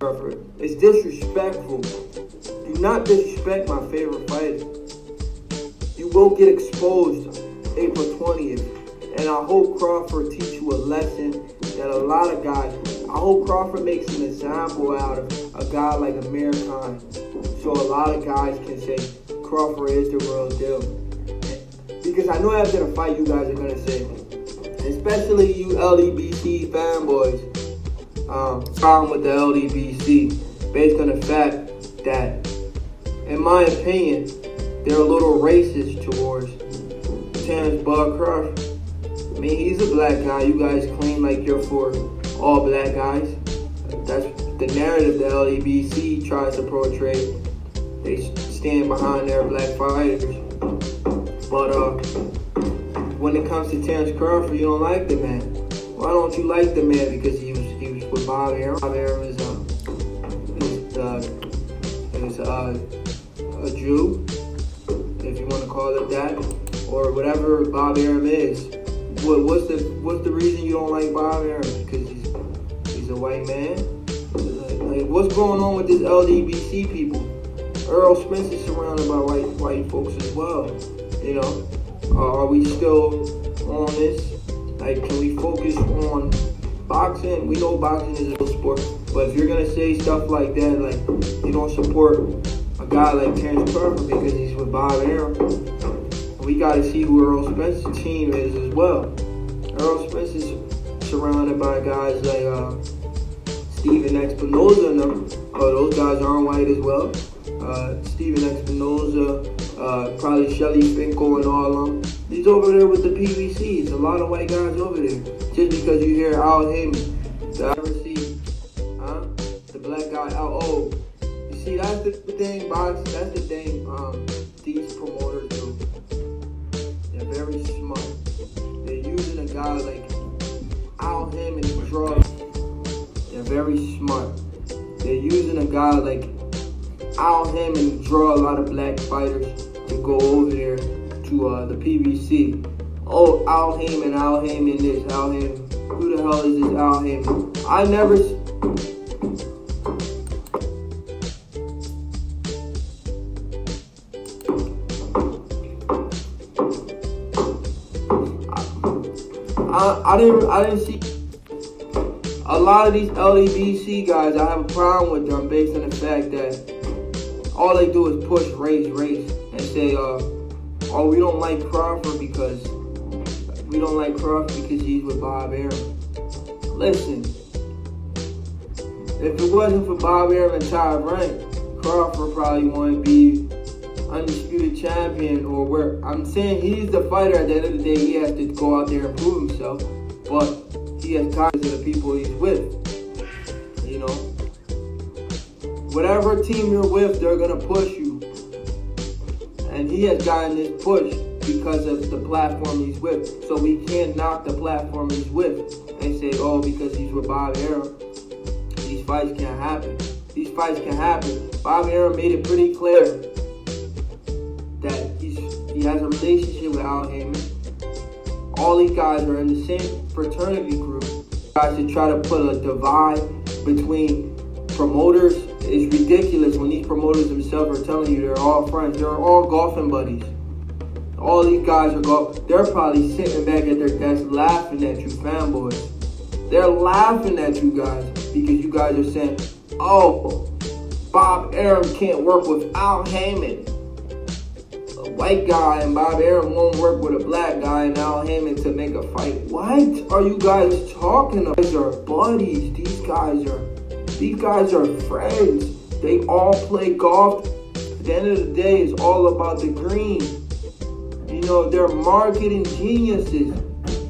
It's disrespectful. Do not disrespect my favorite fighter. You will get exposed April 20th. And I hope Crawford teach you a lesson that a lot of guys, I hope Crawford makes an example out of a guy like Amir Khan. So a lot of guys can say Crawford is the real deal. Because I know after the fight you guys are going to say, especially you Ldbc fanboys, problem with the Ldbc based on the fact that, in my opinion, they're a little racist towards Terence Crawford. I mean, he's a black guy. You guys claim like you're for all black guys. That's the narrative the Ldbc tries to portray. They stand behind their black fighters. But when it comes to Terence Crawford, you don't like the man. Why don't you like the man? Because he was with Bob Arum. Bob Arum is a Jew, if you want to call it that, or whatever Bob Arum is. What's the reason you don't like Bob Arum? Because he's a white man? Like, what's going on with this Ldbc people? Earl Spence is surrounded by white folks as well. You know, are we still on this? Like, can we focus on boxing? We know boxing is a sport, but if you're gonna say stuff like that, like you don't support a guy like Terence Crawford because he's with Bob Arum, we gotta see who Earl Spence's team is as well. Earl Spence is surrounded by guys like Steven Espinoza and them. Those guys aren't white as well. Steven Espinoza, probably Shelly Finkel and all of them. He's over there with the PBC. It's a lot of white guys over there. Just because you hear Al Heyman, the black guy Al. You see, that's the thing, box. That's the thing. These promoters do. They're very smart. They're using a guy like Al Heyman to draw. They're very smart. They're using a guy like Al Heyman to draw a lot of black fighters to go over there to the PBC. Oh, Al Heyman this, Al Heyman. Who the hell is this Al Heyman? I never... I didn't see a lot of these Ldbc guys. I have a problem with them based on the fact that all they do is push race, and say, oh, we don't like Crawford because he's with Bob Arum. Listen, if it wasn't for Bob Arum and Top Rank, Crawford probably wouldn't be undisputed champion, or where I'm saying he's the fighter. At the end of the day, he has to go out there and prove himself, but he has ties to the people he's with. You know, whatever team you're with, they're gonna push you, and he has gotten this push because of the platform he's with. So we can't knock the platform he's with and say, oh, because he's with Bob Arum, these fights can't happen. These fights can happen. Bob Arum made it pretty clear that he has a relationship with Al Heyman. All these guys are in the same fraternity group. Guys to try to put a divide between promoters is ridiculous when these promoters themselves are telling you they're all friends. They're all golfing buddies. All these guys are they're probably sitting back at their desk laughing at you fanboys. They're laughing at you guys because you guys are saying, oh, Bob Arum can't work with Al Heyman. A white guy and Bob Arum won't work with a black guy and Al Heyman to make a fight. What are you guys talking about? These are buddies. These guys are friends. They all play golf. At the end of the day, it's all about the green. You know, they're marketing geniuses.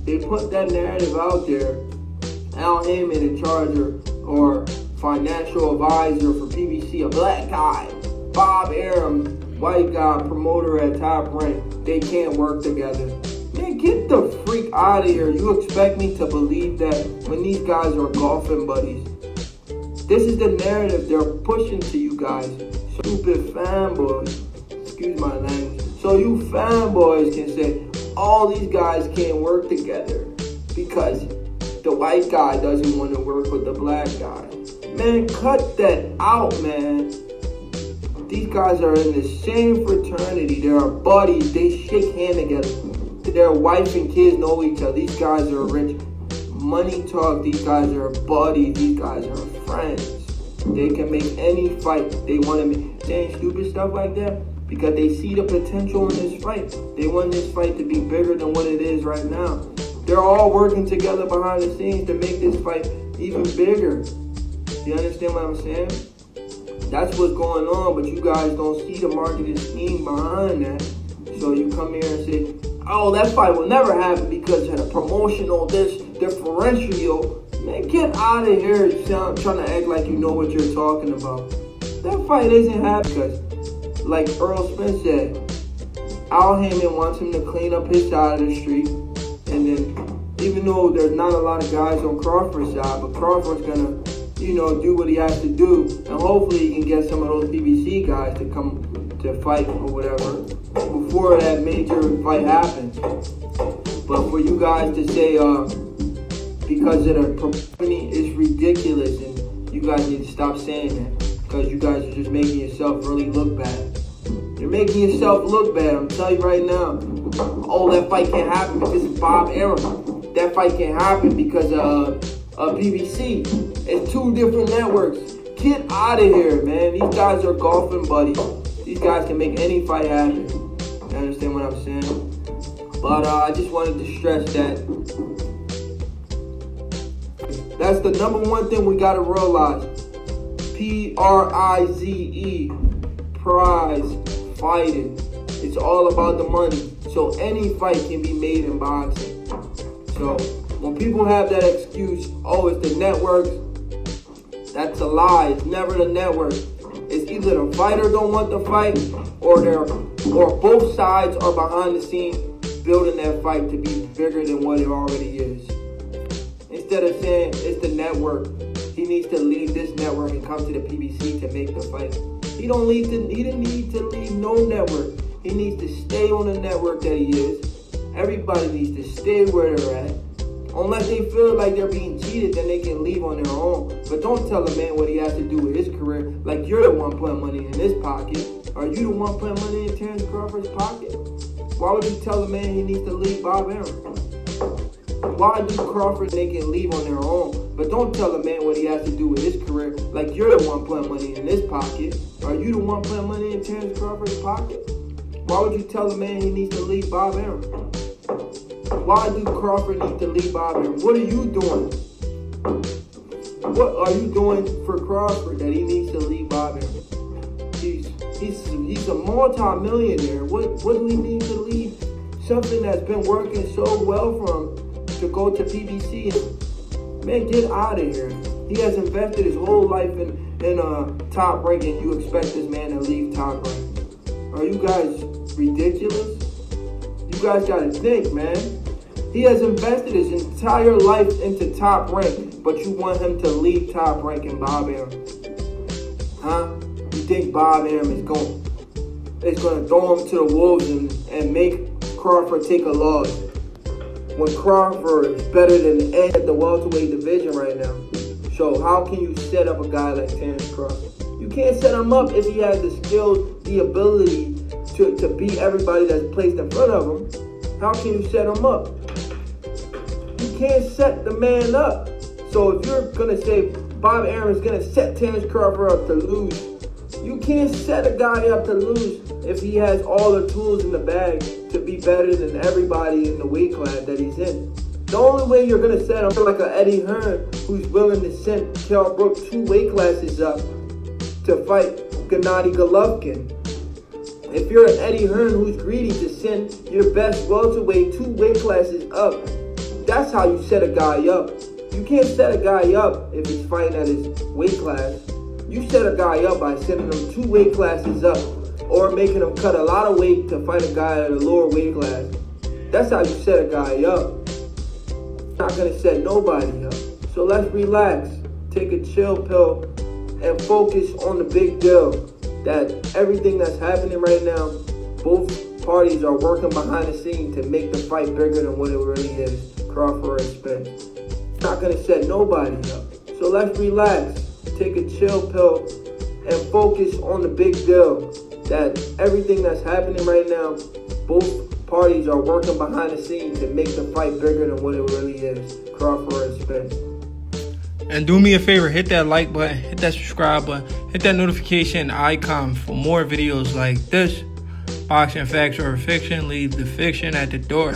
They put that narrative out there. Al Heyman in charge or financial advisor for PBC, a black guy. Bob Arum, white guy, promoter at Top Rank. They can't work together. Man, get the freak out of here. You expect me to believe that when these guys are golfing buddies? This is the narrative they're pushing to you guys. Stupid fanboys. Excuse my language. So you fanboys can say, all these guys can't work together because the white guy doesn't want to work with the black guy. Man, cut that out, man. These guys are in the same fraternity. They are buddies. They shake hands together. Their wife and kids know each other. These guys are rich. Money talk. These guys are buddies. These guys are friends. They can make any fight they want to make. Saying stupid stuff like that because they see the potential in this fight. They want this fight to be bigger than what it is right now. They're all working together behind the scenes to make this fight even bigger. You understand what I'm saying? That's what's going on, but you guys don't see the marketing scheme behind that. So you come here and say, oh, that fight will never happen because of the promotional, this differential. Man, get out of here trying to act like you know what you're talking about. That fight isn't happening because, like Earl Spence said, Al Heyman wants him to clean up his side of the street. And then, even though there's not a lot of guys on Crawford's side, but Crawford's going to, do what he has to do. And hopefully he can get some of those Ldbc guys to come to fight or whatever before that major fight happens. But for you guys to say, because of the property is ridiculous, and you guys need to stop saying that because you guys are just making yourself really look bad. You're making yourself look bad, I'm telling you right now. Oh, that fight can't happen because of Bob Arum. That fight can't happen because of Ldbc. It's two different networks. Get out of here, man. These guys are golfing buddies. These guys can make any fight happen. You understand what I'm saying? But I just wanted to stress that that's the number one thing we got to realize. Prize, prize fighting. It's all about the money. So any fight can be made in boxing. So when people have that excuse, oh, it's the networks, that's a lie. It's never the network. It's either the fighter don't want the fight or both sides are behind the scenes building that fight to be bigger than what it already is. Instead of saying it's the network, he needs to leave this network and come to the PBC to make the fight. He didn't need to leave no network. He needs to stay on the network that he is. Everybody needs to stay where they're at. Unless they feel like they're being cheated, then they can leave on their own. But don't tell a man what he has to do with his career like you're the one putting money in his pocket. Are you the one putting money in Terence Crawford's pocket? Why would you tell a man he needs to leave Bob Arum? Why do Crawford they can leave on their own? But don't tell a man what he has to do with his career like you're the one putting money in his pocket. Are you the one putting money in Terence Crawford's pocket? Why would you tell a man he needs to leave Bob Arum? Why do Crawford need to leave Bob Arum? What are you doing? What are you doing for Crawford that he needs to leave Bob Arum? He's a multi-millionaire. What do we need to leave something that's been working so well for him to go to PBC? Man, get out of here. He has invested his whole life in Top Rank, and you expect this man to leave Top Rank? Are you guys ridiculous? You guys gotta think, man. He has invested his entire life into Top Rank, but you want him to leave Top Rank and Bob Arum? Huh? You think Bob Arum is going to throw him to the wolves and make Crawford take a loss when Crawford is better than Ed at the welterweight division right now? So how can you set up a guy like Terence Crawford? You can't set him up if he has the skills, the ability to beat everybody that's placed in front of him. How can you set him up? You can't set the man up. So if you're going to say Bob Arum is going to set Terence Crawford up to lose, you can't set a guy up to lose if he has all the tools in the bag to be better than everybody in the weight class that he's in. The only way you're going to set him like a Eddie Hearn who's willing to send Kell Brook 2 weight classes up to fight Gennady Golovkin. If you're an Eddie Hearn who's greedy to send your best welterweight 2 weight classes up, that's how you set a guy up. You can't set a guy up if he's fighting at his weight class. You set a guy up by sending him 2 weight classes up or making him cut a lot of weight to fight a guy at a lower weight class. That's how you set a guy up. You're not going to set nobody up. So let's relax, take a chill pill, and focus on the big deal. That everything that's happening right now, both parties are working behind the scenes to make the fight bigger than what it really is. Crawford and Spence. Not going to set nobody up. So let's relax. take a chill pill and focus on the big deal. That everything that's happening right now, both parties are working behind the scenes to make the fight bigger than what it really is. Crawford and Spence. And do me a favor, hit that like button, hit that subscribe button, hit that notification icon for more videos like this. Boxing facts or fiction, leave the fiction at the door.